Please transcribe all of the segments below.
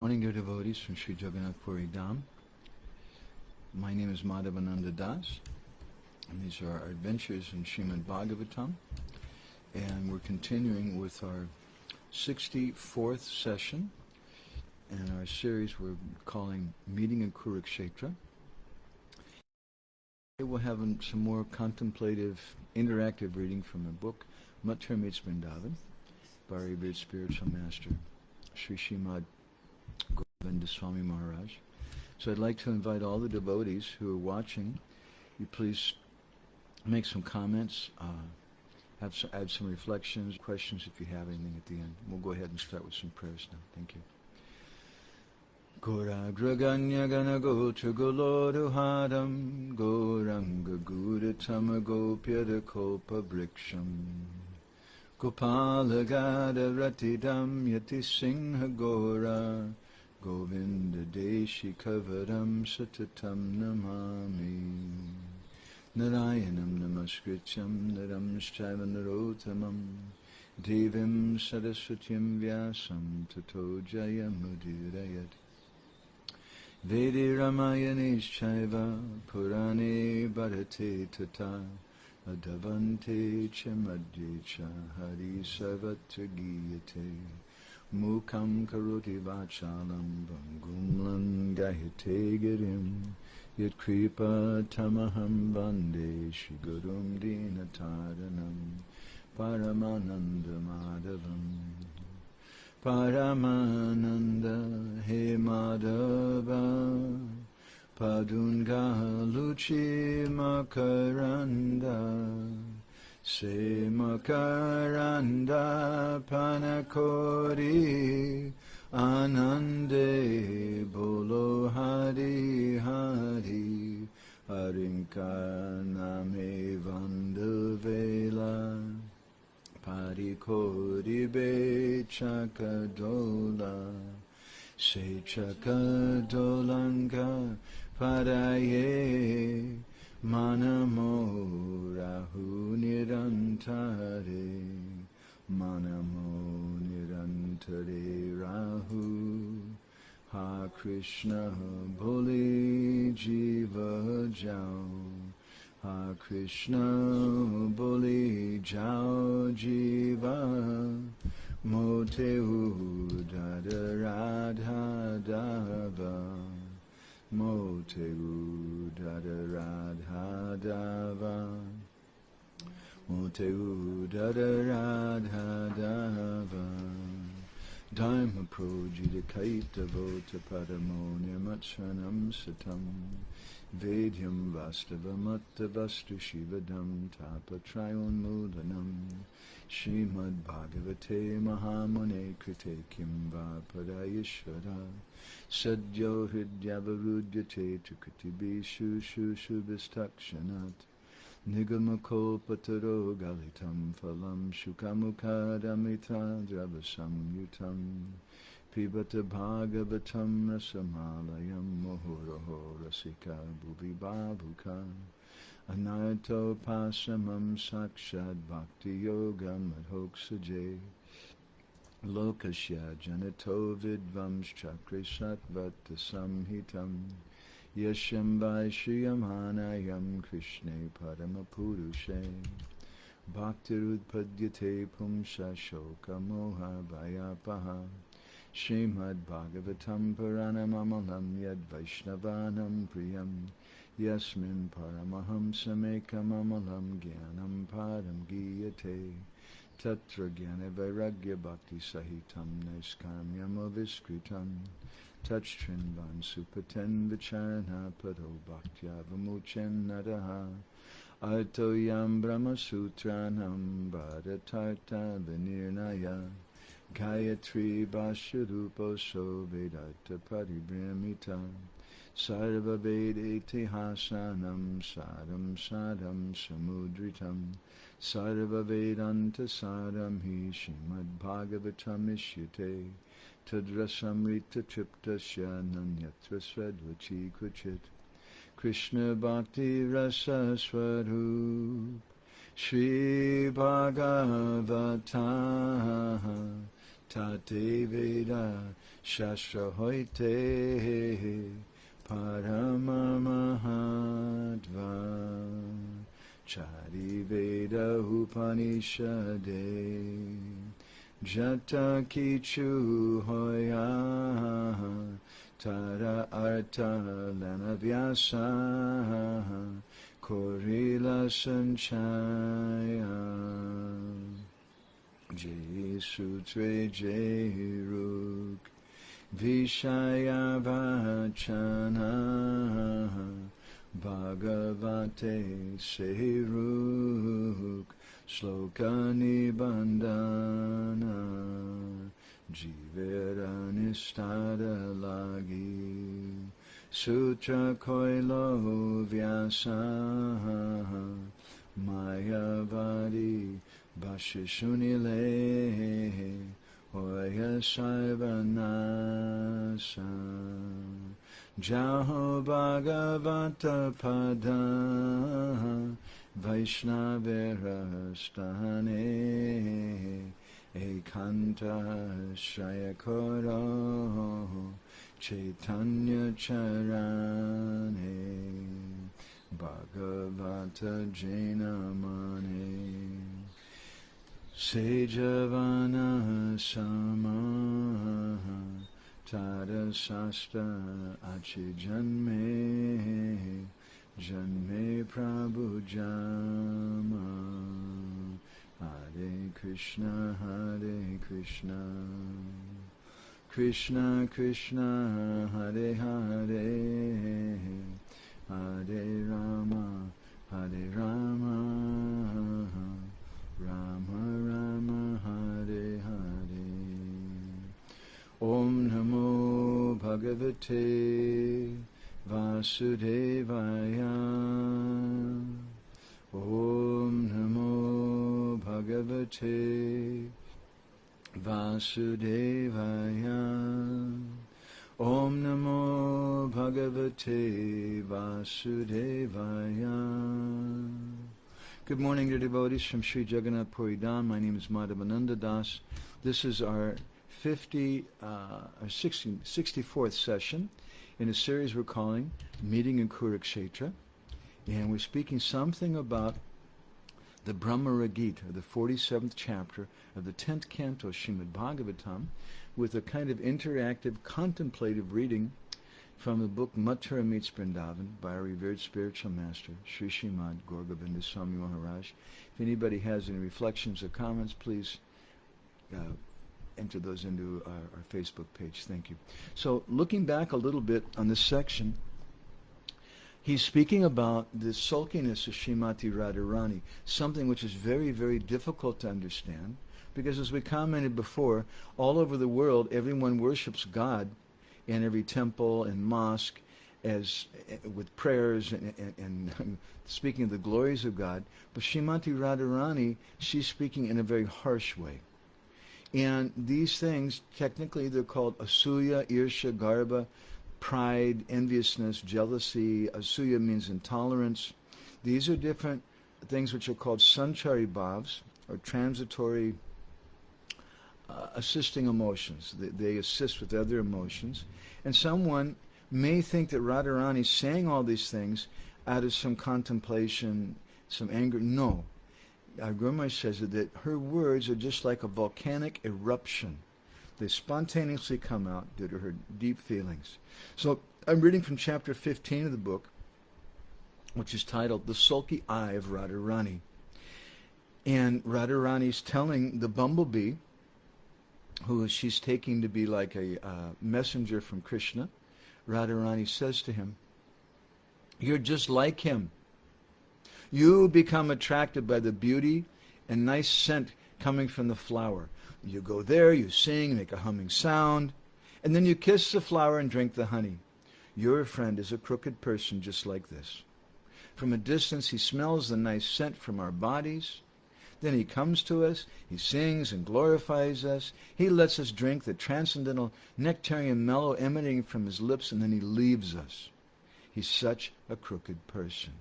Morning, dear devotees from Sri Jagannath Puri Dham. My name is Madhavananda Das, and these are our adventures in Srimad Bhagavatam. And we're continuing with our 64th session in our series we're calling Meeting in Kurukshetra. Today we'll have some more contemplative, interactive reading from the book Mathura Meets Vrindavan by our revered spiritual master, Srimad Govinda Swami Maharaja. So I'd like to invite all the devotees who are watching, you please make some comments, add some reflections, questions if you have anything at the end. We'll go ahead and start with some prayers now. Thank you. Gauragraganya gana gotra goloduhadam Gauranga gudatama gopyada kopa briksham Gopalagada ratidam yati singha gora Govinda deshi kavaram satatam namami Narayanam namaskrityam naram shaiva narotamam Devim saraswatyam vyasam tato jayamudirayat Vedi Ramayanishchaiva Purane Bharate Tata Adavante Chamadye Cha Hari Sarvatra Giyate Mukam Karoti Vachalam Bangumlam Gahite Girim Yat Kripa Tamaham Vande Shigurum Dinataranam Paramananda Madhavam Paramananda He Madhava Padunga Luchi Makaranda Se Makaranda Panakori Anande Bolo Hari Hari Harinka Name Vandavela Parikori be chakadola Se chakadolanga Paraye Manamo Rahu Nirantare Manamo Nirantare Rahu Ha Krishna Boli Jiva Jao Ha Krishna Boli Jao Jiva Moteu Dada Radha Dava Moteu Dada Radha Dava Moteu Dada Radha Dava Dharma Projita Kaita Vota Padamo Nirmatsanam Satam Vedyam Vastava Matta Vastu Shivadam Tapatrayon Mulanam Srimad Bhagavate Mahamune Krite Kimva Padayishvara Sadyo Hridyavarudhyate Tukatibi Shushu Shubhistakshanat Nigamako Pataro Galitam Phalam Shukamukadamita Dravasam Yutam Pibata Bhagavatam Rasamalayam Mohoroho Rasika Bhuvi Bhavuka Anayato Pasamam Sakshad Bhakti Yoga Madhoksaje Lokasya Janato Vidvams Chakri Satvata Samhitam Yasham Vaishyam Hanayam Krishne Paramapurushe Bhaktirudpadyate Pumsa Shoka Moha Vayapaha Srimad Bhagavatam Puranamamalam Yad Vaishnavanam Priyam Yasmin Paramaham Samekamamalam Gyanam Param Giyate Tatra Gyana Vairagya Bhakti Sahitam Naiskamyam Aviskritam Touchtrinvan Supaten Vicharana Pado Bhaktya Vamuchen Nadaha Arto Yam Brahma Sutranam Bhadatarta Vinirnaya Gayatri Basharupo So Vedata Paribramita Sarva Vedeti Hasanam Sadam Sadam Samudritam Sarva Vedanta Sadam Hi Srimad Bhagavatam Ishyate Tadrasamrita Triptasya Nanyatra Svedvachi Kuchit Krishna Bhakti Rasa Swarup Shri Bhagavata tate veda shastra hoite parama mahatva chari veda upanishade jata kichu hoya tara arta lana vyasa korila sanchaya jai sutre jai ruk vishaya vachana bhagavate seruk shloka nibandana jivera nistada lagi sutra koilo vyasa mayavadi bhashishunile hoya saivanasa jaho bhagavata pada vaishnaverastane ekanta shayakoro chaitanya charane bhagavata jainamane sejavana samaha tada sasta achijanme janme prabhu jama Hare Krishna Krishna Krishna Hare Hare Hare Rama Rama Rama Hare Hare Om Namo Bhagavate Vasudevaya Om Namo Bhagavate Vasudevaya Om Namo Bhagavate Vasudevaya. Good morning, dear devotees from Sri Jagannath Puri Dham. My name is Madhavananda Das. This is our 64th session in a series we're calling Meeting in Kurukshetra. And we're speaking something about the Bhramara-gita, the 47th chapter of the 10th canto Srimad Bhagavatam, with a kind of interactive, contemplative reading from the book Mathura Meets Vrindavan by our revered spiritual master, Srimad Gour Govinda Swami Maharaja. If anybody has any reflections or comments, please enter those into our Facebook page. Thank you. So, looking back a little bit on this section, he's speaking about the sulkiness of Srimati Radharani, something which is very, very difficult to understand, because as we commented before, all over the world, everyone worships God in every temple and mosque as with prayers and speaking of the glories of God. But Srimati Radharani, she's speaking in a very harsh way. And these things, technically, they're called asuya, irsha, garba, pride, enviousness, jealousy. Asuya means intolerance. These are different things which are called sanchari bhavs, or transitory assisting emotions. They assist with other emotions. And someone may think that Radharani is saying all these things out of some contemplation, some anger. No. Guru Maharaj says that her words are just like a volcanic eruption. They spontaneously come out due to her deep feelings. So I'm reading from chapter 15 of the book, which is titled The Sulky Eye of Radharani. And Radharani's telling the bumblebee, who she's taking to be like a messenger from Krishna, Radharani says to him, "You're just like him. You become attracted by the beauty and nice scent coming from the flower. You go there, you sing, make a humming sound, and then you kiss the flower and drink the honey. Your friend is a crooked person just like this. From a distance he smells the nice scent from our bodies. Then he comes to us, he sings and glorifies us. He lets us drink the transcendental nectarian mellow emanating from his lips, and then he leaves us. He's such a crooked person."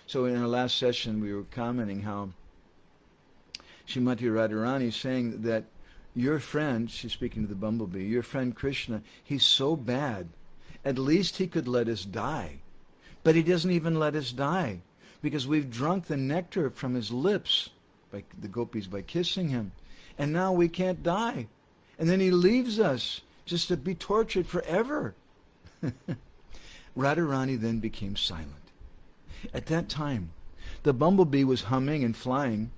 So in our last session we were commenting how Srimati Radharani is saying that, your friend, she's speaking to the bumblebee, your friend Krishna, he's so bad. At least he could let us die. But he doesn't even let us die, because we've drunk the nectar from his lips, by the gopis, by kissing him. And now we can't die. And then he leaves us just to be tortured forever. Radharani then became silent. At that time, the bumblebee was humming and flying.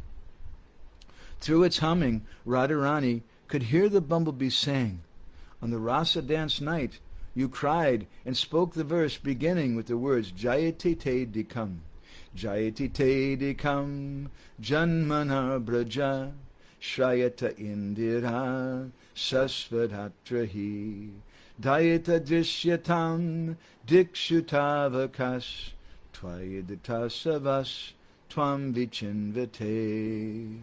Through its humming, Radharani could hear the bumblebee saying, on the Rasa dance night, you cried and spoke the verse beginning with the words, Jayati te dikam, Jayati te dikam, Janmana Vraja, Shrayata Indira, Sasvadatrahi, Dayata Drishyatam, Dikshutavakas, Tvayadatasavas, Tvam Vichinvate.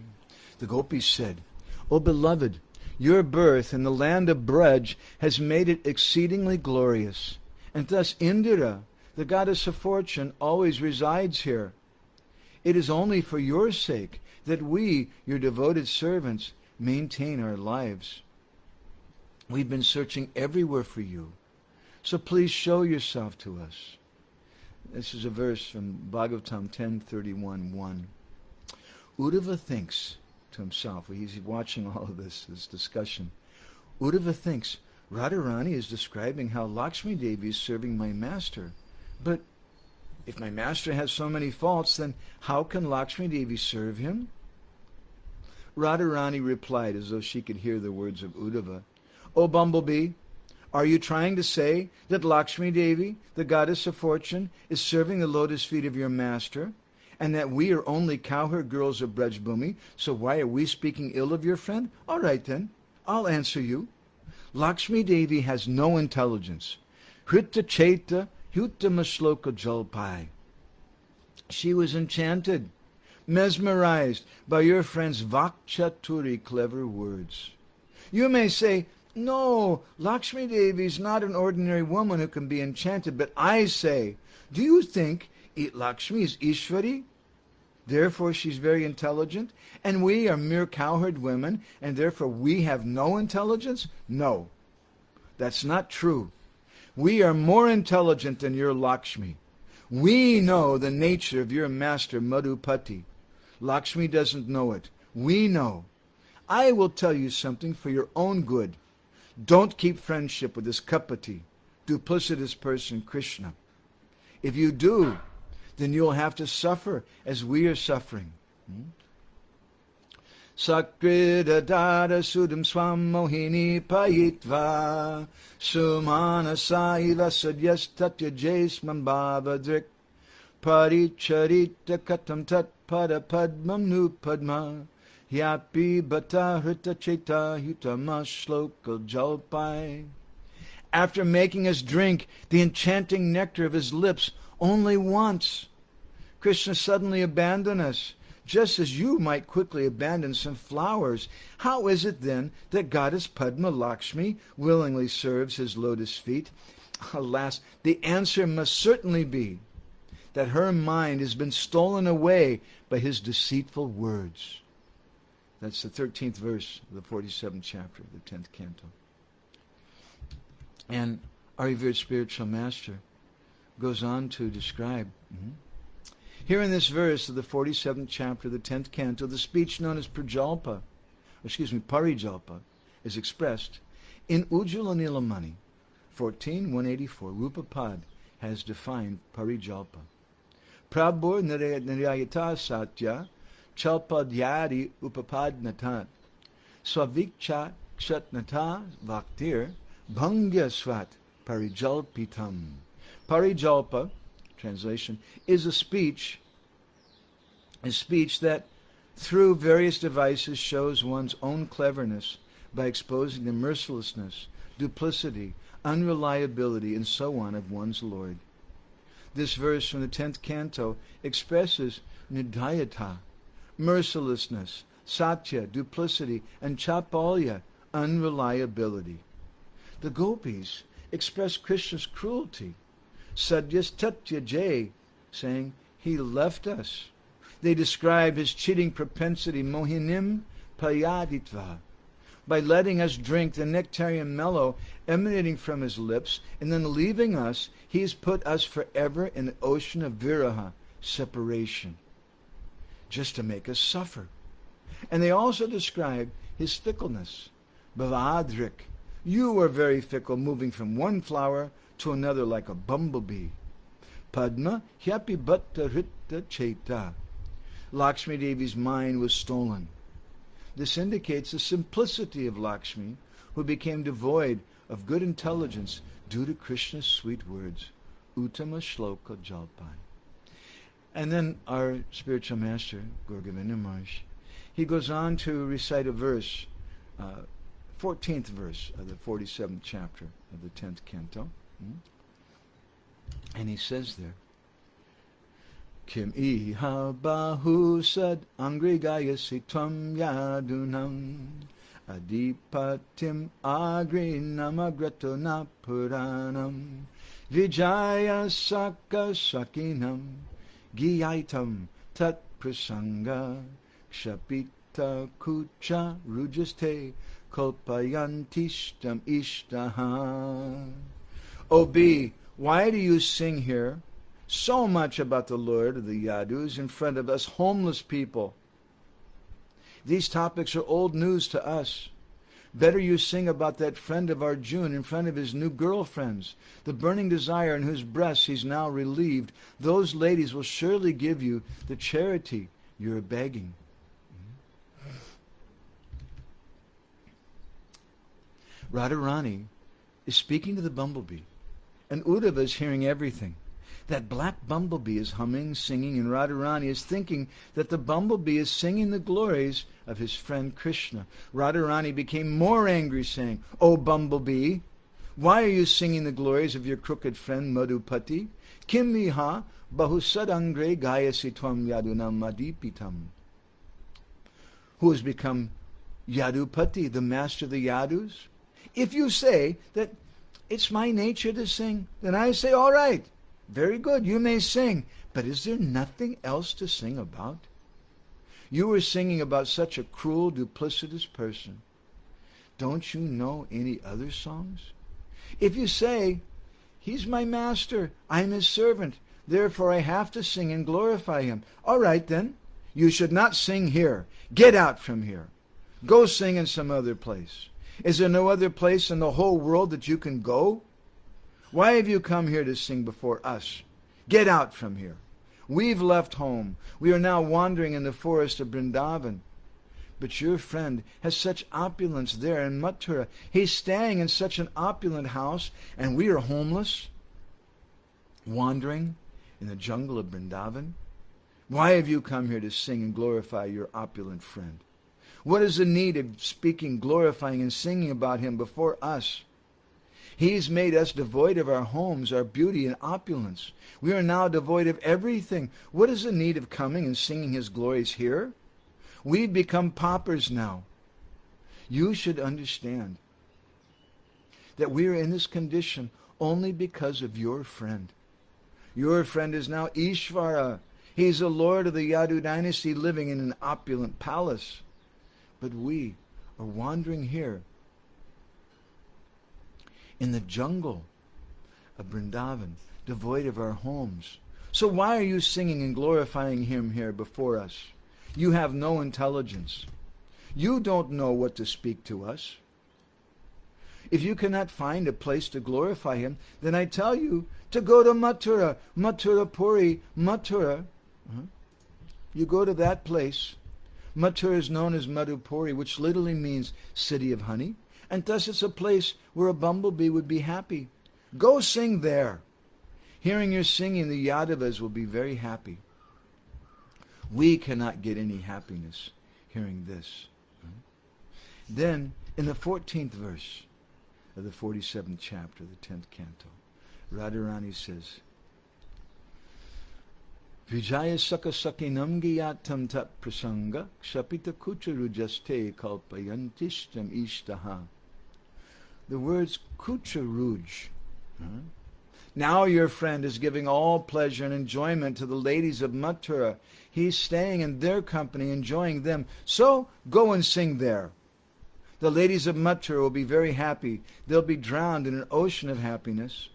The gopis said, O beloved, your birth in the land of Braj has made it exceedingly glorious, and thus Indira, the goddess of fortune, always resides here. It is only for your sake that we, your devoted servants, maintain our lives. We've been searching everywhere for you, so please show yourself to us. This is a verse from Bhagavatam 10:31-1. Uddhava thinks to himself, he's watching all of this discussion. Uddhava thinks, Radharani is describing how Lakshmi Devi is serving my master. But if my master has so many faults, then how can Lakshmi Devi serve him? Radharani replied as though she could hear the words of Uddhava, O bumblebee, are you trying to say that Lakshmi Devi, the goddess of fortune, is serving the lotus feet of your master, and that we are only cowherd girls of Brajbhumi, so why are we speaking ill of your friend? All right then, I'll answer you. Lakshmi Devi has no intelligence. Hrita Cheta Hutamasloka Jalpai. She was enchanted, mesmerized by your friend's Vakchaturi clever words. You may say, no, Lakshmi Devi is not an ordinary woman who can be enchanted, but I say, do you think Lakshmi is Ishvari? Therefore she's very intelligent, and we are mere cowherd women, and therefore we have no intelligence? No, that's not true. We are more intelligent than your Lakshmi. We know the nature of your master Madhupati. Lakshmi doesn't know it. We know. I will tell you something for your own good. Don't keep friendship with this Kapati, duplicitous person Krishna. If you do, then you'll have to suffer as we are suffering. Sakrida dada sudam swam mohini payitva sumana saiva sadyas tatya jaisman bhavadrik paricharita katam tat pada padmam nu padma yapi bata hrita cheta hutama shloka jalpai. After making us drink the enchanting nectar of his lips only once, Krishna suddenly abandoned us, just as you might quickly abandon some flowers. How is it then that Goddess Padma Lakshmi willingly serves his lotus feet? Alas, the answer must certainly be that her mind has been stolen away by his deceitful words. That's the 13th verse of the 47th chapter of the 10th canto. And our revered spiritual master goes on to describe, here in this verse of the 47th chapter of the 10th canto, the speech known as Parijalpa is expressed in Ujjvala Nilamani 14:184. Rupapad has defined Parijalpa. Prabhur Nirayata Satya Chalpadyadi Upapadnatat Swavikcha Kshatnata Vaktir Bhangya Swat Parijalpitam. Parijalpa, translation, is a speech that through various devices shows one's own cleverness by exposing the mercilessness, duplicity, unreliability, and so on of one's Lord. This verse from the 10th canto expresses nidayata, mercilessness, satya, duplicity, and chapalya, unreliability. The gopis express Krishna's cruelty, sadyas tatya jay, saying, he left us. They describe his cheating propensity, mohinim payaditva. by letting us drink the nectarian mellow emanating from his lips, and then leaving us, he has put us forever in the ocean of viraha, separation, just to make us suffer. And they also describe his fickleness. Bhavadrik, you are very fickle, moving from one flower to another like a bumblebee. Padma hyapi bhatta ritta cheta. Lakshmi Devi's mind was stolen. This indicates the simplicity of Lakshmi, who became devoid of good intelligence due to Krishna's sweet words. Uttama Shloka Jalpai. And then our spiritual master, Govinda Maharaj, he goes on to recite a verse, 14th verse of the 47th chapter of the 10th canto. And he says there, Kim iha bahu sad angrigayasi tvam yadunam adipatim agri namagrato napuranam vijaya saka sakinam giyaitam tat prasanga kshapita kucha rujaste kalpayantishtam ishtaha. O B, why do you sing here so much about the Lord of the Yadus in front of us homeless people? These topics are old news to us. Better you sing about that friend of Arjuna in front of his new girlfriends, the burning desire in whose breasts he's now relieved. Those ladies will surely give you the charity you're begging. Radharani is speaking to the bumblebee, and Uddhava is hearing everything. That black bumblebee is humming, singing, and Radharani is thinking that the bumblebee is singing the glories of his friend Krishna. Radharani became more angry, saying, O bumblebee, why are you singing the glories of your crooked friend Madhupati? Kim miha bahusadangre gayasi tvam yadunam madipitam. Who has become Yadupati, the master of the Yadus? If you say that it's my nature to sing, then I say, all right, very good, you may sing, but is there nothing else to sing about? You were singing about such a cruel, duplicitous person. Don't you know any other songs? If you say, he's my master, I'm his servant, therefore I have to sing and glorify him. All right then, you should not sing here. Get out from here. Go sing in some other place. Is there no other place in the whole world that you can go? Why have you come here to sing before us? Get out from here. We've left home. We are now wandering in the forest of Vrindavan. But your friend has such opulence there in Mathura. He's staying in such an opulent house, and we are homeless, wandering in the jungle of Vrindavan. Why have you come here to sing and glorify your opulent friend? What is the need of speaking, glorifying, and singing about him before us? He's made us devoid of our homes, our beauty, and opulence. We are now devoid of everything. What is the need of coming and singing his glories here? We've become paupers now. You should understand that we are in this condition only because of your friend. Your friend is now Ishvara. He's the lord of the Yadu dynasty living in an opulent palace. But we are wandering here in the jungle of Vrindavan, devoid of our homes. So why are you singing and glorifying him here before us? You have no intelligence. You don't know what to speak to us. If you cannot find a place to glorify him, then I tell you to go to Mathura, Mathura Puri, Mathura. You go to that place. Mathura is known as Madhupuri, which literally means city of honey, and thus it's a place where a bumblebee would be happy. Go sing there. Hearing your singing, the Yadavas will be very happy. We cannot get any happiness hearing this. Then, in the 14th verse of the 47th chapter, the 10th canto, Radharani says, Vijaya saka sakinam giyatam tat prasanga kshapita kucharujaste kalpayantishtam ishtaha. The words kucharuj. Now your friend is giving all pleasure and enjoyment to the ladies of Mathura. He's staying in their company, enjoying them. So go and sing there. The ladies of Mathura will be very happy. They'll be drowned in an ocean of happiness.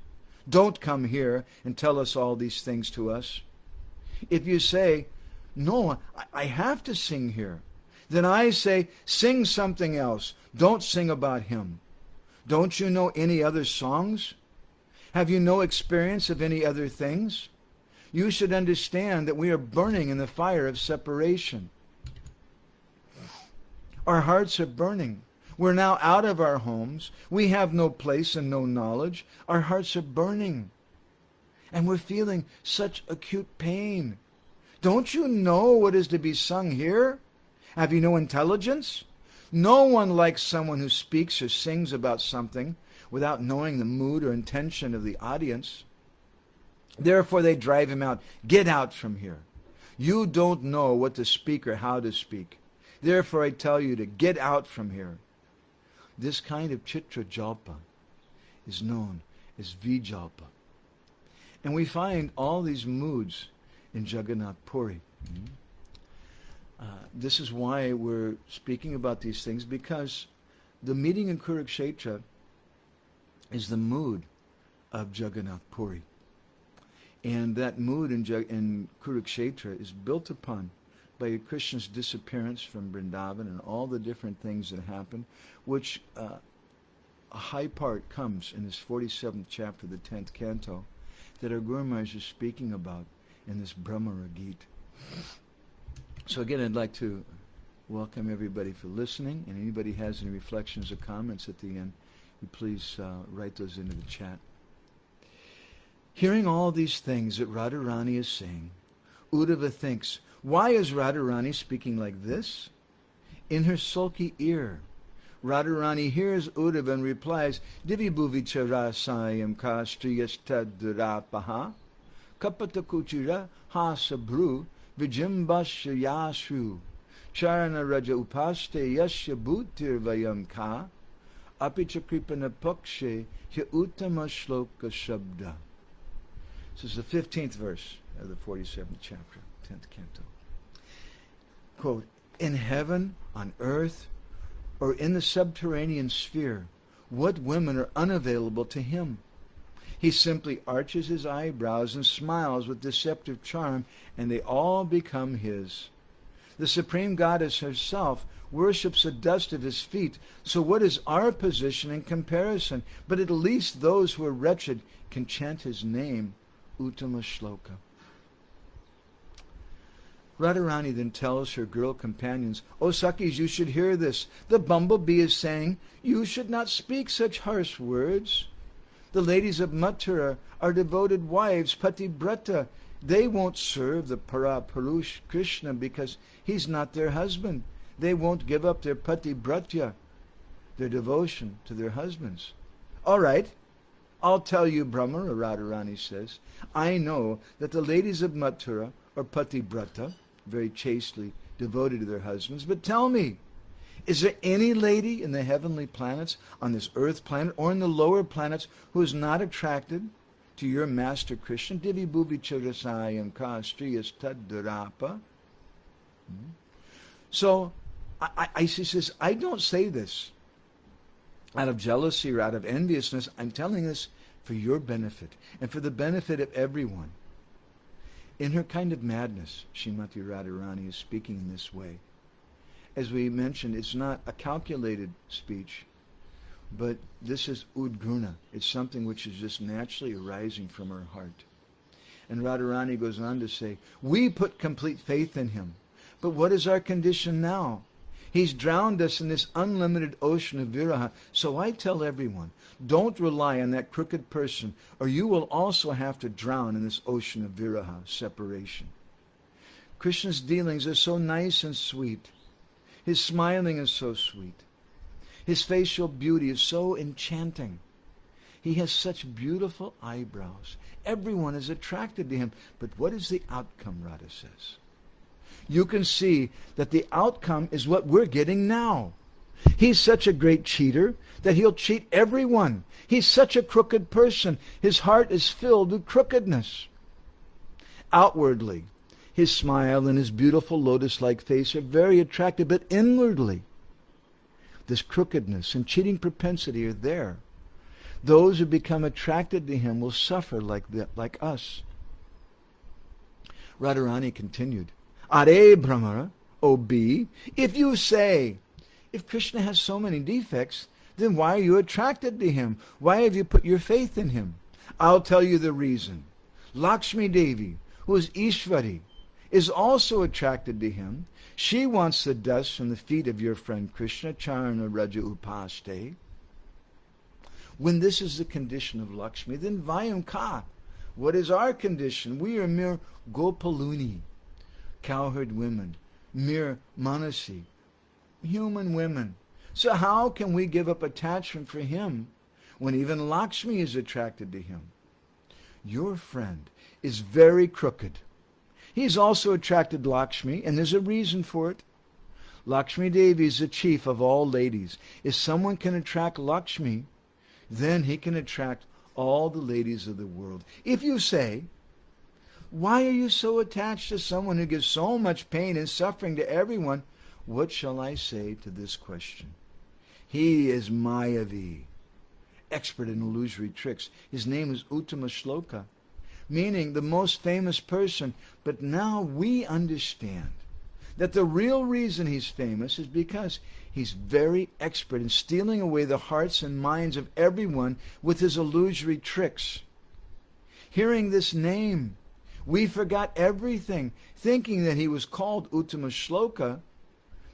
Don't come here and tell us all these things to us. If you say, no, I have to sing here, then I say, sing something else. Don't sing about him. Don't you know any other songs? Have you no experience of any other things? You should understand that we are burning in the fire of separation. Our hearts are burning. We're now out of our homes. We have no place and no knowledge. Our hearts are burning. And we're feeling such acute pain. Don't you know what is to be sung here? Have you no intelligence? No one likes someone who speaks or sings about something without knowing the mood or intention of the audience. Therefore they drive him out. Get out from here. You don't know what to speak or how to speak. Therefore I tell you to get out from here. This kind of chitra jalpa is known as vijalpa. And we find all these moods in Jagannath Puri. This is why we're speaking about these things, because the meeting in Kurukshetra is the mood of Jagannath Puri. And that mood in Kurukshetra is built upon by Krishna's disappearance from Vrindavan and all the different things that happen, which a high part comes in this 47th chapter, the 10th canto, that our Guru Maharaj is speaking about in this Bhramara-gita. So again, I'd like to welcome everybody for listening, and anybody has any reflections or comments at the end, you please write those into the chat. Hearing all these things that Radharani is saying, Uddhava thinks, why is Radharani speaking like this? In her sulky ear, Radharani hears Uddhava and replies, Divi bhuvi charasayam ka striyastadurapaha kapatakuchira hasabru vijimbasya yashu charana raja upaste yasya bhutir vayam ka apichakripana pakshe hi uttama shloka shabda. This is the 15th verse of the 47th chapter, 10th canto. Quote, in heaven, on earth, or in the subterranean sphere, what women are unavailable to him? He simply arches his eyebrows and smiles with deceptive charm, and they all become his. The Supreme Goddess herself worships the dust of his feet, so what is our position in comparison? But at least those who are wretched can chant his name, Uttama Shloka. Radharani then tells her girl companions, O Sakis, you should hear this. The bumblebee is saying, you should not speak such harsh words. The ladies of Mathura are devoted wives, Patibrata. They won't serve the Parapurush Krishna because he's not their husband. They won't give up their Patibratya, their devotion to their husbands. All right, I'll tell you, Bhramara, Radharani says. I know that the ladies of Mathura are Patibrata, very chastely devoted to their husbands. But tell me, is there any lady in the heavenly planets, on this earth planet, or in the lower planets, who is not attracted to your master Krishna? Divi bhuvi charasayam ka striyas taddarapa. So, she says, I don't say this out of jealousy or out of enviousness. I'm telling this for your benefit and for the benefit of everyone. In her kind of madness, Srimati Radharani is speaking in this way. As we mentioned, it's not a calculated speech, but this is udguna. It's something which is just naturally arising from her heart. And Radharani goes on to say, we put complete faith in him, but what is our condition now? He's drowned us in this unlimited ocean of viraha. So I tell everyone, don't rely on that crooked person, or you will also have to drown in this ocean of viraha, separation. Krishna's dealings are so nice and sweet. His smiling is so sweet. His facial beauty is so enchanting. He has such beautiful eyebrows. Everyone is attracted to him. But what is the outcome, Radha says? You can see that the outcome is what we're getting now. He's such a great cheater that he'll cheat everyone. He's such a crooked person. His heart is filled with crookedness. Outwardly, his smile and his beautiful lotus-like face are very attractive, but inwardly, this crookedness and cheating propensity are there. Those who become attracted to him will suffer like us. Radharani continued, Are Bhramara, O bee, if you say, if Krishna has so many defects, then why are you attracted to him? Why have you put your faith in him? I'll tell you the reason. Lakshmi Devi, who is Ishvari, is also attracted to him. She wants the dust from the feet of your friend Krishna, Charana Raja Upaste. When this is the condition of Lakshmi, then Vayam Ka. What is our condition? We are mere Gopaluni, cowherd women, mere Manasi, human women. So how can we give up attachment for him when even Lakshmi is attracted to him? Your friend is very crooked. He's also attracted Lakshmi, and there's a reason for it. Lakshmi Devi is the chief of all ladies. If someone can attract Lakshmi, then he can attract all the ladies of the world. If you say, why are you so attached to someone who gives so much pain and suffering to everyone? What shall I say to this question? He is Mayavi, expert in illusory tricks. His name is Uttama Shloka, meaning the most famous person. But now we understand that the real reason he's famous is because he's very expert in stealing away the hearts and minds of everyone with his illusory tricks. Hearing this name, we forgot everything, thinking that he was called Uttama Shloka,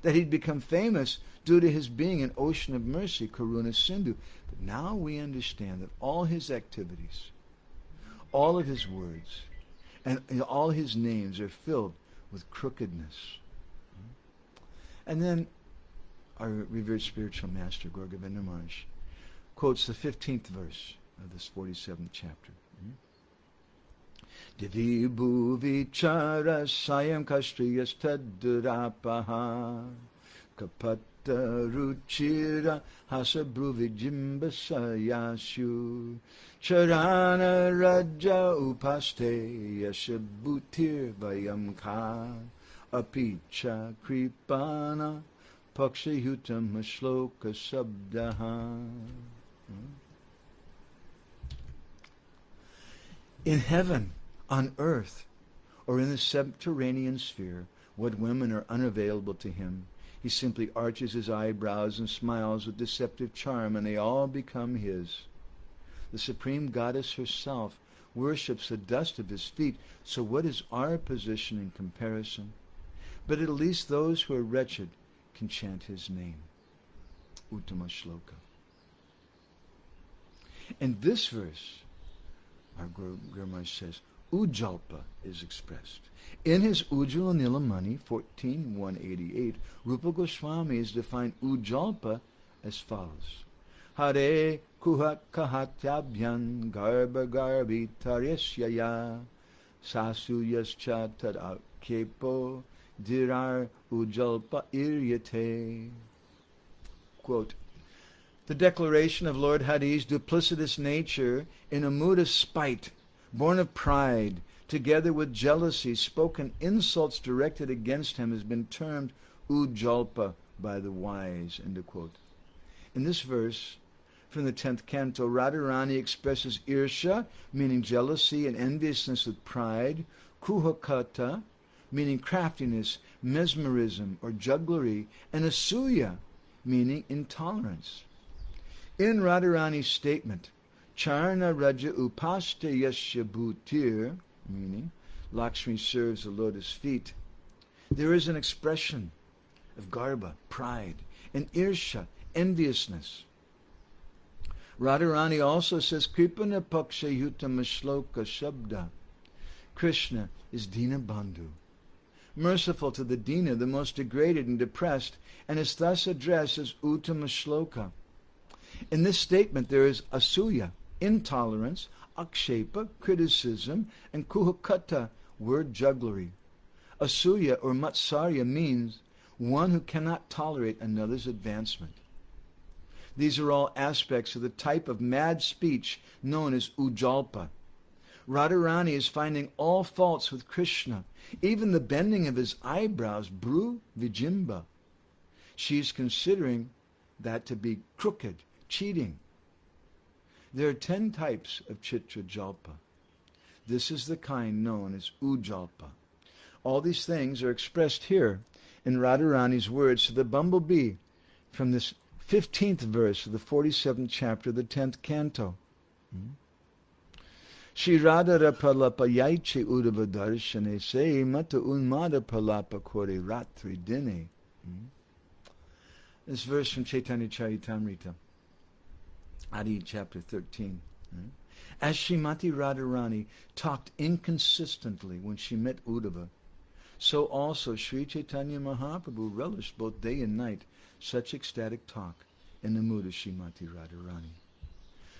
that he'd become famous due to his being an ocean of mercy, Karuna Sindhu. But now we understand that all his activities, all of his words, and all his names are filled with crookedness. And then our revered spiritual master, Govinda Maharaj, quotes the 15th verse of this 47th chapter. Divi bhuvi chara sayam kastriyas tadurapaha kapata ruchira hasa bhuvi jimbasayashu charana raja upaste yashabhutir vayamka apicha kripana pakshayutam shloka sabdaha. In heaven, on earth, or in the subterranean sphere, what women are unavailable to him, he simply arches his eyebrows and smiles with deceptive charm, and they all become his. The Supreme Goddess herself worships the dust of his feet, so what is our position in comparison? But at least those who are wretched can chant his name. Uttama Shloka. In this verse, our Guru Maharaj says, Ujalpa is expressed. In his Ujjvala Nilamani 14.188, Rupa Goswami has defined Ujalpa as follows. Hare kuhat kahatyabhyan garba garbi taryasyaya sasuyascha tad kepo dirar ujalpa iryate. Quote, the declaration of Lord Hari's duplicitous nature in a mood of spite, born of pride, together with jealousy, spoken insults directed against him, has been termed ujalpa by the wise. End of quote. In this verse, from the 10th canto, Radharani expresses irsha, meaning jealousy and enviousness with pride, kuhakata, meaning craftiness, mesmerism, or jugglery, and asuya, meaning intolerance. In Radharani's statement, Charna Raja Upaste Yashabhutir, meaning Lakshmi serves the lotus feet, there is an expression of garba, pride, and irsha, enviousness. Radharani also says, Kripana Pakshayuta Mashloka Shabda. Krishna is Dina Bandhu, merciful to the Dina, the most degraded and depressed, and is thus addressed as Uttama Shloka. In this statement there is asuya, intolerance, akshepa, criticism, and kuhakata, word jugglery. Asuya or matsarya means one who cannot tolerate another's advancement. These are all aspects of the type of mad speech known as ujalpa. Radharani is finding all faults with Krishna, even the bending of his eyebrows, bru vijimba. She is considering that to be crooked, cheating. There are 10 types of Chitra Jalpa. This is the kind known as Ujalpa. All these things are expressed here in Radharani's words to the bumblebee from this 15th verse of the 47th chapter of the 10th canto. Shri Radhara Palapa Yaiche Udava Darshane Se Mata Unmada Palapa Kore Ratri Dine. This verse from Chaitanya Charitamrita, Adi chapter 13. As Srimati Radharani talked inconsistently when she met Uddhava, so also Sri Chaitanya Mahaprabhu relished both day and night such ecstatic talk in the mood of Srimati Radharani.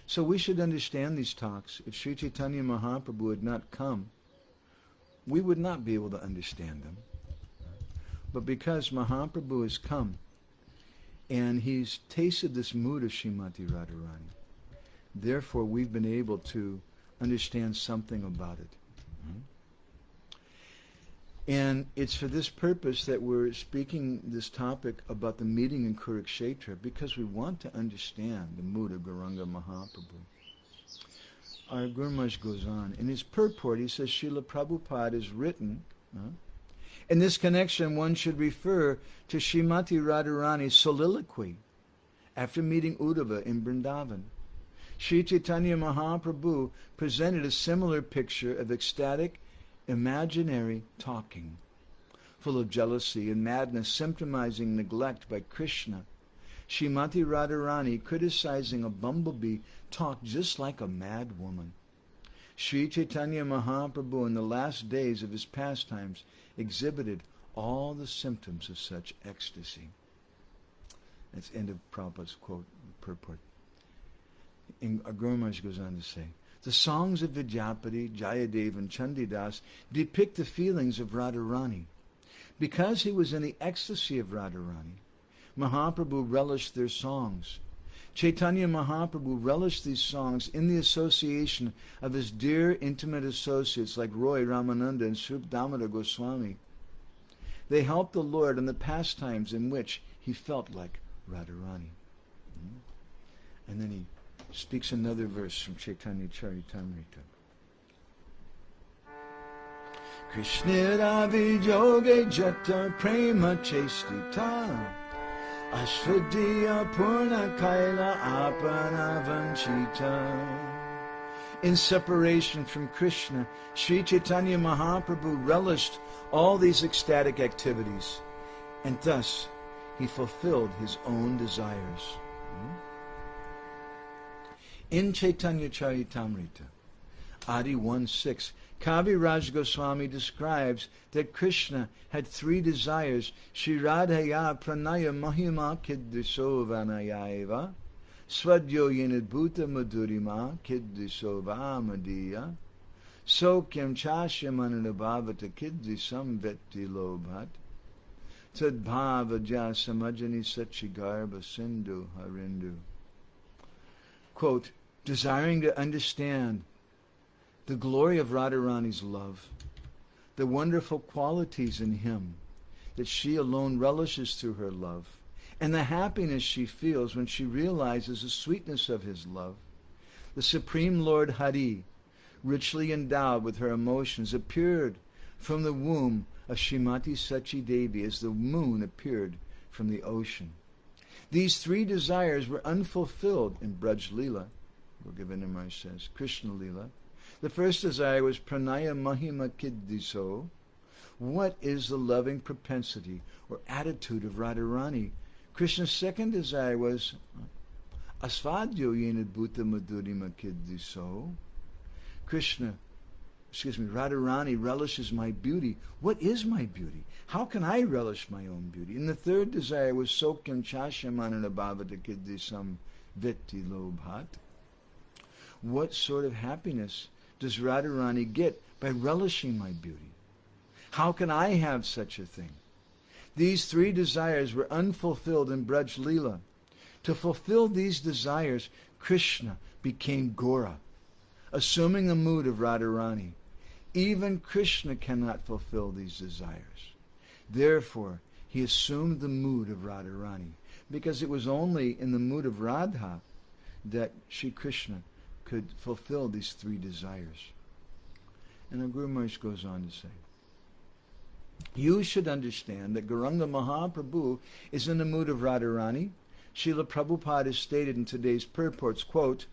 So we should understand these talks. If Sri Chaitanya Mahaprabhu had not come, we would not be able to understand them. But because Mahaprabhu has come, and he's tasted this mood of Srimati Radharani, therefore we've been able to understand something about it. And it's for this purpose that we're speaking this topic about the meeting in Kurukshetra, because we want to understand the mood of Gauranga Mahaprabhu. Our Guru Maharaj goes on. In his purport, he says, Srila Prabhupada has written, in this connection one should refer to Srimati Radharani's soliloquy after meeting Uddhava in Vrindavan. Sri Chaitanya Mahaprabhu presented a similar picture of ecstatic, imaginary talking, full of jealousy and madness, symptomizing neglect by Krishna. Srimati Radharani, criticizing a bumblebee, talked just like a mad woman. Sri Chaitanya Mahaprabhu in the last days of his pastimes exhibited all the symptoms of such ecstasy. That's end of Prabhupada's quote, purport. And Guru Maharaj goes on to say, the songs of Vidyapati, Jayadev, and Chandidas depict the feelings of Radharani. Because he was in the ecstasy of Radharani, Mahaprabhu relished their songs. Chaitanya Mahaprabhu relished these songs in the association of his dear intimate associates like Roy Ramananda and Srup Damodar Goswami. They helped the Lord in the pastimes in which he felt like Radharani. And then he speaks another verse from Chaitanya Charitamrita. Krishna Ravi Joge Jata Prema Chestita Ashvadiya Purna Kaila Apana Vanchita. In separation from Krishna, Sri Chaitanya Mahaprabhu relished all these ecstatic activities, and thus he fulfilled his own desires. In Chaitanya Charitamrita, Adi 1.6, Kaviraj Goswami describes that Krishna had 3 desires: Shri Radhaya Pranaya Mahima Kiddiso Vanayaiva, Swadyo Yenadbhuta Madhurima Kiddiso Vamadiya, Sokyam Chashyamananabhavata Kiddisam Vetti Lobhat, Tadbhava Jasamajani Sachigarba Sindhu Harindu. Quote, desiring to understand the glory of Radharani's love, the wonderful qualities in him that she alone relishes through her love, and the happiness she feels when she realizes the sweetness of his love, the Supreme Lord Hari, richly endowed with her emotions, appeared from the womb of Srimati Sachi Devi as the moon appeared from the ocean. These 3 desires were unfulfilled in Braj Leela, where Govinda Maharaj says, Krishna Leela. The first desire was Pranaya Mahima Kiddiso. What is the loving propensity or attitude of Radharani? Krishna's second desire was Asvadyo Yenadbhuta Madhurima Kiddiso. Radharani relishes my beauty. What is my beauty? How can I relish my own beauty? And the third desire was Sokyam Chashyamananabhavata Kiddisam Vetti Lobhat. What sort of happiness does Radharani get by relishing my beauty? How can I have such a thing? These 3 desires were unfulfilled in Braj Leela. To fulfill these desires, Krishna became Goura, assuming the mood of Radharani. Even Krishna cannot fulfill these desires. Therefore, he assumed the mood of Radharani, because it was only in the mood of Radha that Sri Krishna could fulfill these three desires. And the Guru Maharaj goes on to say, you should understand that Gauranga Mahaprabhu is in the mood of Radharani. Srila Prabhupada has stated in today's purports, quote,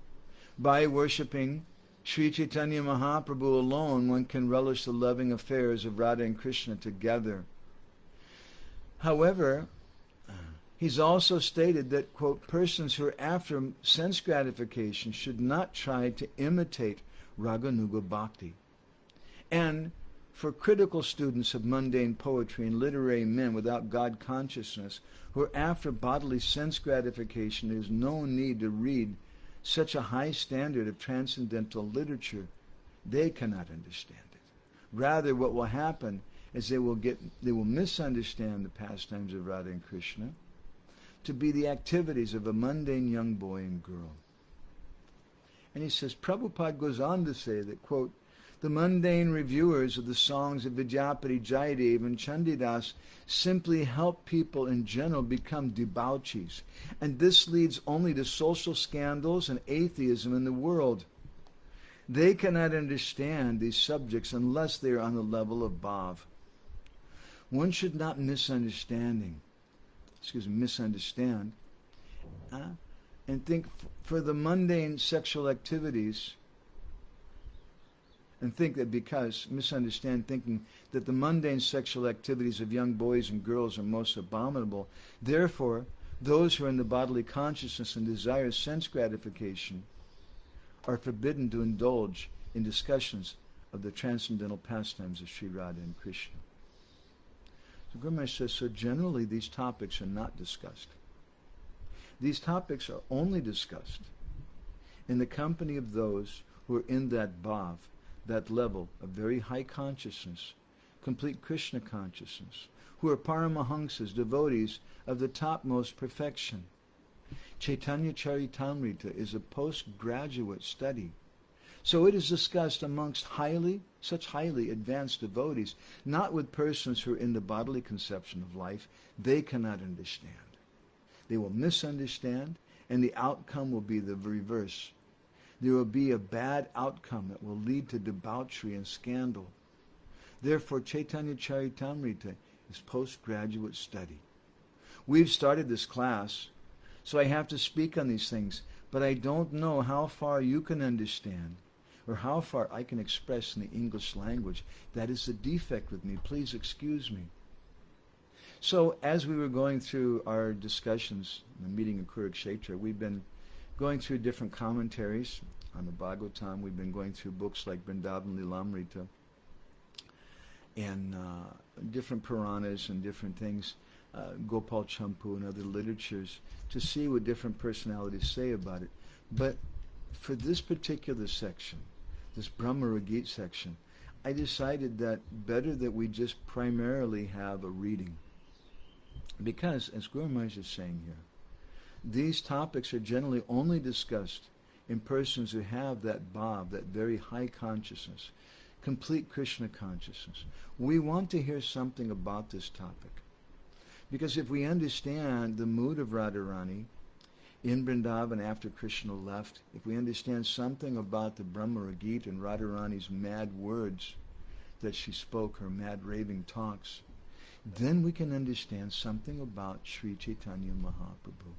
by worshipping Sri Chaitanya Mahaprabhu alone, one can relish the loving affairs of Radha and Krishna together. However, he's also stated that, quote, persons who are after sense gratification should not try to imitate Raganuga Bhakti. And for critical students of mundane poetry and literary men without God consciousness who are after bodily sense gratification, there is no need to read such a high standard of transcendental literature. They cannot understand it. Rather, what will happen is they will misunderstand the pastimes of Radha and Krishna to be the activities of a mundane young boy and girl. And he says, Prabhupada goes on to say that, quote, the mundane reviewers of the songs of Vidyapati, Jayadev, and Chandidas simply help people in general become debauchees. And this leads only to social scandals and atheism in the world. They cannot understand these subjects unless they are on the level of bhav. One should not misunderstand and think for the mundane sexual activities and think that thinking that the mundane sexual activities of young boys and girls are most abominable. Therefore, those who are in the bodily consciousness and desire sense gratification are forbidden to indulge in discussions of the transcendental pastimes of Sri Radha and Krishna. So Guru Maharaj says, so generally these topics are not discussed. These topics are only discussed in the company of those who are in that bhav, that level of very high consciousness, complete Krishna consciousness, who are Paramahamsas, devotees of the topmost perfection. Chaitanya Charitamrita is a postgraduate study. So it is discussed amongst such highly advanced devotees, not with persons who are in the bodily conception of life. They cannot understand. They will misunderstand, and the outcome will be the reverse. There will be a bad outcome that will lead to debauchery and scandal. Therefore, Chaitanya Charitamrita is postgraduate study. We've started this class, so I have to speak on these things, but I don't know how far you can understand or how far I can express in the English language. That is the defect with me. Please excuse me. So as we were going through our discussions in the meeting in Kurukshetra, we've been going through different commentaries on the Bhagavatam. We've been going through books like Vrindavan Lilamrita and different Puranas and different things, Gopal Champu and other literatures, to see what different personalities say about it. But for this particular section, this Bhramara-gita section, I decided that better that we just primarily have a reading. Because, as Guru Maharaj is saying here, these topics are generally only discussed in persons who have that bhav, that very high consciousness, complete Krishna consciousness. We want to hear something about this topic. Because if we understand the mood of Radharani in Vrindavan after Krishna left, if we understand something about the Bhramara-gita and Radharani's mad words that she spoke, her mad raving talks, then we can understand something about Sri Chaitanya Mahaprabhu.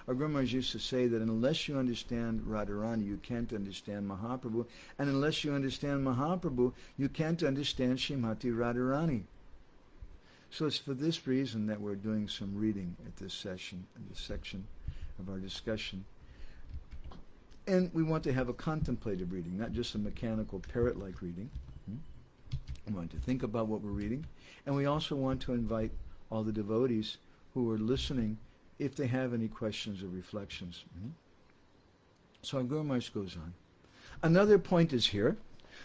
Our Guru Maharaj used to say that unless you understand Radharani, you can't understand Mahaprabhu, and unless you understand Mahaprabhu, you can't understand Srimati Radharani. So it's for this reason that we're doing some reading at this session, in this section of our discussion. And we want to have a contemplative reading, not just a mechanical parrot-like reading. We want to think about what we're reading, and we also want to invite all the devotees who are listening if they have any questions or reflections. So our Guru Maharaj goes on. Another point is here.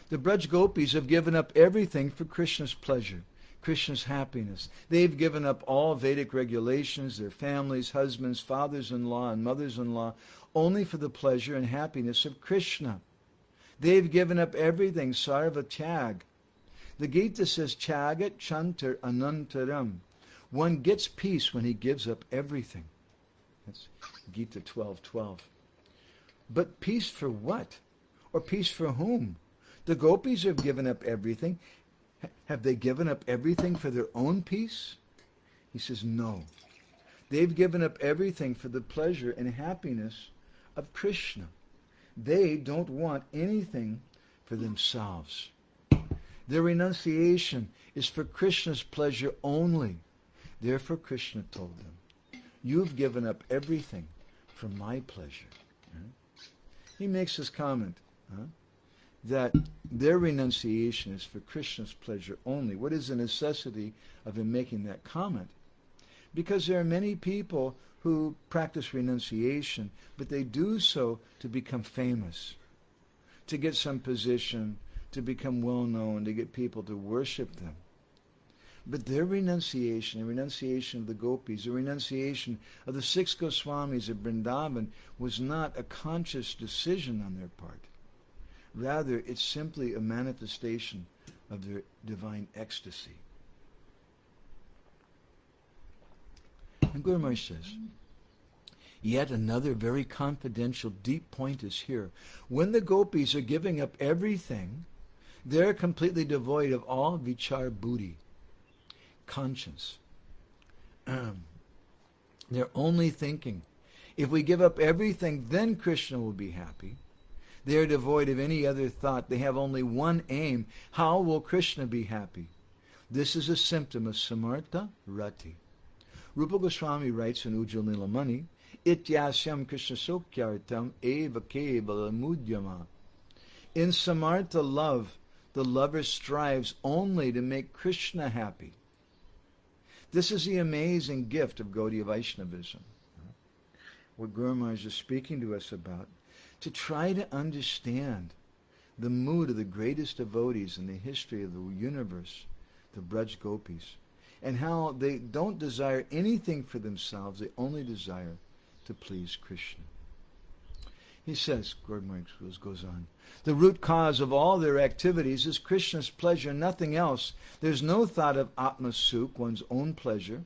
The Braj Gopis have given up everything for Krishna's pleasure, Krishna's happiness. They've given up all Vedic regulations, their families, husbands, fathers-in-law, and mothers-in-law, only for the pleasure and happiness of Krishna. They've given up everything, sarva tyag. The Gita says, Chagat chantar anantaram. One gets peace when he gives up everything. That's Gita 12:12. But peace for what? Or peace for whom? The gopis have given up everything. Have they given up everything for their own peace? He says, no. They've given up everything for the pleasure and happiness of Krishna. They don't want anything for themselves. Their renunciation is for Krishna's pleasure only. Therefore, Krishna told them, you've given up everything for my pleasure. He makes this comment that their renunciation is for Krishna's pleasure only. What is the necessity of him making that comment? Because there are many people who practice renunciation, but they do so to become famous, to get some position, to become well-known, to get people to worship them. But their renunciation, the renunciation of the gopis, the renunciation of the 6 Goswamis of Vrindavan was not a conscious decision on their part. Rather, it's simply a manifestation of their divine ecstasy. And Gour Maharaj says, yet another very confidential, deep point is here. When the gopis are giving up everything, they're completely devoid of all vichar buddhi, conscience. They're only thinking, if we give up everything, then Krishna will be happy. They are devoid of any other thought. They have only one aim. How will Krishna be happy? This is a symptom of samartha rati. Rupa Goswami writes in Ujjal Nilamani, Ityasyam Krishna Sokyartam eva kevala mudyama. In samartha love, the lover strives only to make Krishna happy. This is the amazing gift of Gaudiya Vaishnavism. What Gour Maharaj is speaking to us about, to try to understand the mood of the greatest devotees in the history of the universe, the Braj Gopis, and how they don't desire anything for themselves, they only desire to please Krishna. He says, Gour Maharaj goes on, the root cause of all their activities is Krishna's pleasure, nothing else. There's no thought of Atma Sukh, one's own pleasure.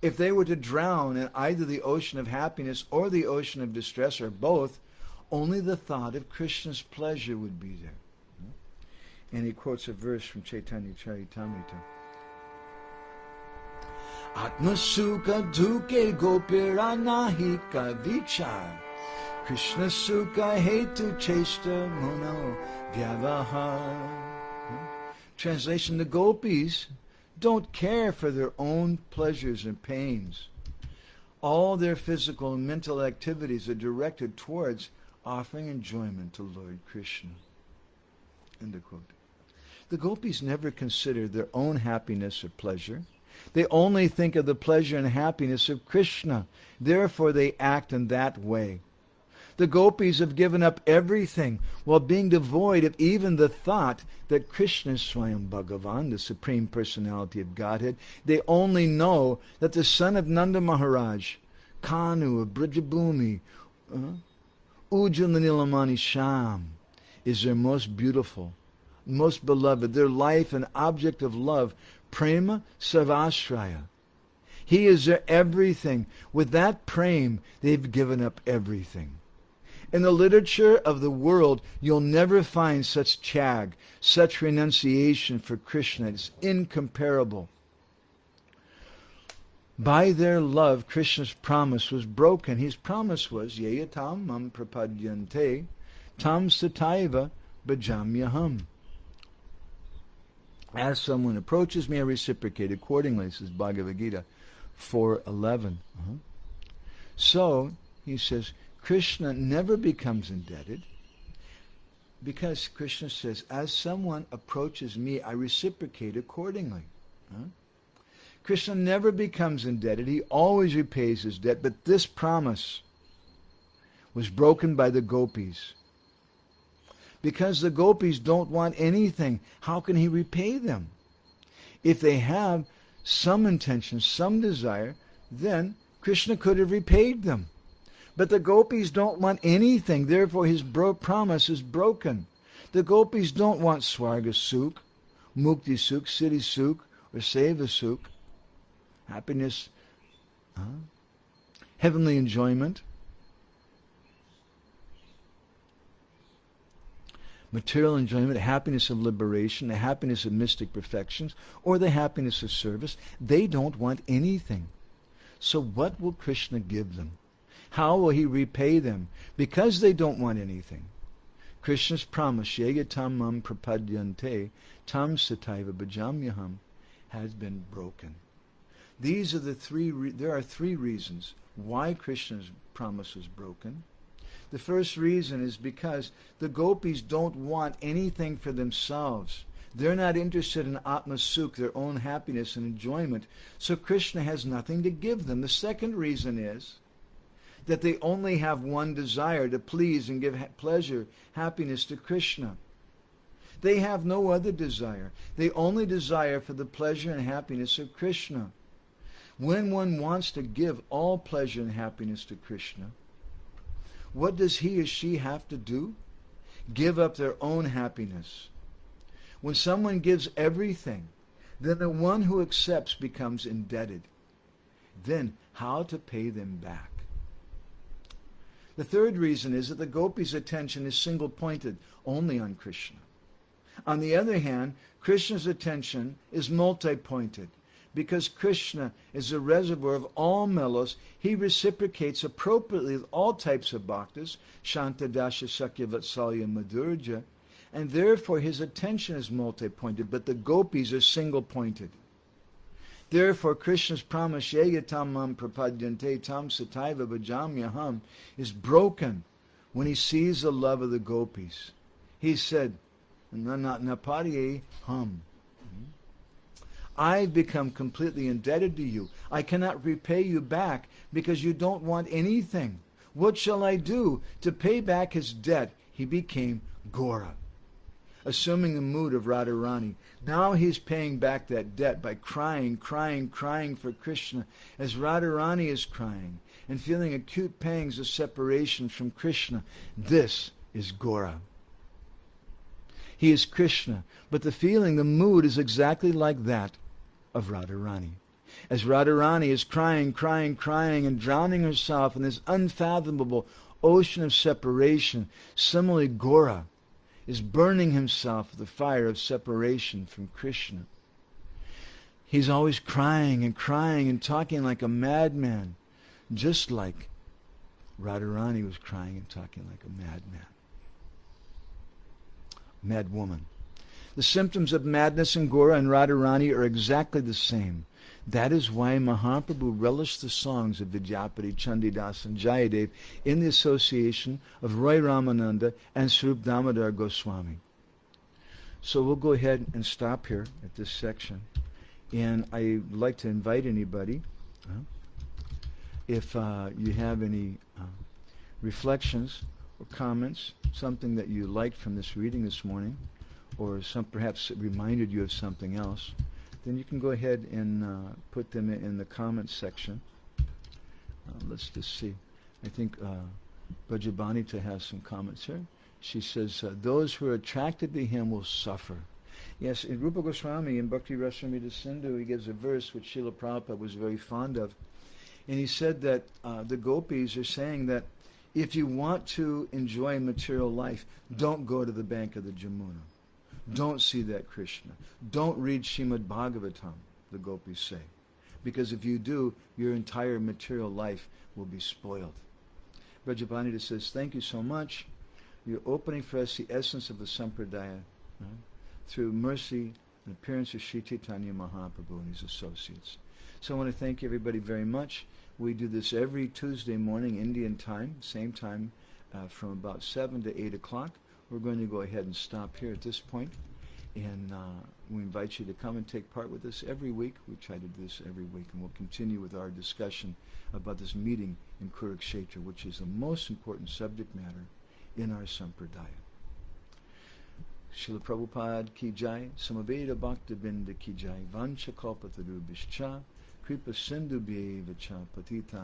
If they were to drown in either the ocean of happiness or the ocean of distress, or both, only the thought of Krishna's pleasure would be there. And he quotes a verse from Chaitanya Charitamrita. Atma Sukha Duke Gopira Nahika Vichar Krishna Sukha Hetu Chesta Mono Vyavahar. Translation, the gopis don't care for their own pleasures and pains. All their physical and mental activities are directed towards offering enjoyment to Lord Krishna. End of quote. The gopis never consider their own happiness or pleasure. They only think of the pleasure and happiness of Krishna. Therefore they act in that way. The gopis have given up everything while being devoid of even the thought that Krishna is Swayam Bhagavan, the Supreme Personality of Godhead. They only know that the son of Nanda Maharaj, Kanu of Brajabhumi, Ujjala Sham, is their most beautiful, most beloved, their life and object of love, Prema Sarvashraya. He is their everything. With that prem, they've given up everything. In the literature of the world, you'll never find such tyag, such renunciation for Krishna. It's incomparable. By their love, Krishna's promise was broken. His promise was, Yeyatam mam prapadyante, tam sataiva bhajamyaham. As someone approaches me, I reciprocate accordingly. This is Bhagavad Gita 4:11. So, he says, Krishna never becomes indebted because Krishna says, as someone approaches me, I reciprocate accordingly. Krishna never becomes indebted. He always repays his debt. But this promise was broken by the gopis. Because the gopis don't want anything, how can he repay them? If they have some intention, some desire, then Krishna could have repaid them. But the gopis don't want anything, therefore his promise is broken. The gopis don't want Swarga Sukh, Mukti Sukh, Siddhi Sukh, or Seva Sukh, happiness, heavenly enjoyment, material enjoyment, happiness of liberation, the happiness of mystic perfections, or the happiness of service. They don't want anything. So what will Krishna give them? How will he repay them? Because they don't want anything. Krishna's promise, Yegatam mam prapadyante, tam sataiva bhajamyaham, has been broken. These are there are three reasons why Krishna's promise was broken. The first reason is because the gopis don't want anything for themselves. They're not interested in Atma Sukh, their own happiness and enjoyment, so Krishna has nothing to give them. The second reason is that they only have one desire, to please and give pleasure, happiness to Krishna. They have no other desire. They only desire for the pleasure and happiness of Krishna. When one wants to give all pleasure and happiness to Krishna, what does he or she have to do? Give up their own happiness. When someone gives everything, then the one who accepts becomes indebted. Then how to pay them back? The third reason is that the gopis' attention is single-pointed, only on Krishna. On the other hand, Krishna's attention is multi-pointed. Because Krishna is the reservoir of all mellows, he reciprocates appropriately with all types of bhaktas, Shanta, Dasha, Sakya, Vatsalya, Madhurja, and therefore his attention is multi-pointed, but the gopis are single-pointed. Therefore, Krishna's promise, Yeyatam mam prapadyante tam sataiva bhajamyaham, is broken when he sees the love of the gopis. He said, Napadye hum. I've become completely indebted to you. I cannot repay you back because you don't want anything. What shall I do? To pay back his debt, he became Gour, assuming the mood of Radharani. Now he's paying back that debt by crying for Krishna, as Radharani is crying and feeling acute pangs of separation from Krishna. This is Gour. He is Krishna, but the feeling, the mood is exactly like that of Radharani. As Radharani is crying and drowning herself in this unfathomable ocean of separation, similarly Gour is burning himself with the fire of separation from Krishna. He's always crying and talking like a madman, just like Radharani was crying and talking like a madman. Mad woman. The symptoms of madness in Gour and Radharani are exactly the same. That is why Mahaprabhu relished the songs of Vidyapati, Chandidas, and Jayadev in the association of Roy Ramananda and Swarup Damodar Goswami. So we'll go ahead and stop here at this section. And I'd like to invite anybody, if you have any reflections or comments, something that you liked from this reading this morning, or perhaps it reminded you of something else, then you can go ahead and put them in the comments section. Let's just see. I think Brajabanita has some comments here. She says, those who are attracted to him will suffer. Yes, in Rupa Goswami, in Bhakti Rasamrita Sindhu, he gives a verse which Srila Prabhupada was very fond of. And he said that the gopis are saying that if you want to enjoy material life, don't go to the bank of the Jamuna. Don't see that Krishna. Don't read Srimad Bhagavatam, the gopis say. Because if you do, your entire material life will be spoiled. Brajabanita says, thank you so much. You're opening for us the essence of the Sampradaya through mercy and appearance of Sri Chaitanya Mahaprabhu and his associates. So I want to thank everybody very much. We do this every Tuesday morning, Indian time, same time, from about 7 to 8 o'clock. We're going to go ahead and stop here at this point, and we invite you to come and take part with us every week. We try to do this every week, and we'll continue with our discussion about this meeting in Kurukshetra, which is the most important subject matter in our Sampradaya. Srila Prabhupada ki jai, Samaveda Bhakta Binda ki jai, Vancha Kalpatarubhishcha, Kripa Sindhu Bheva Cha Patita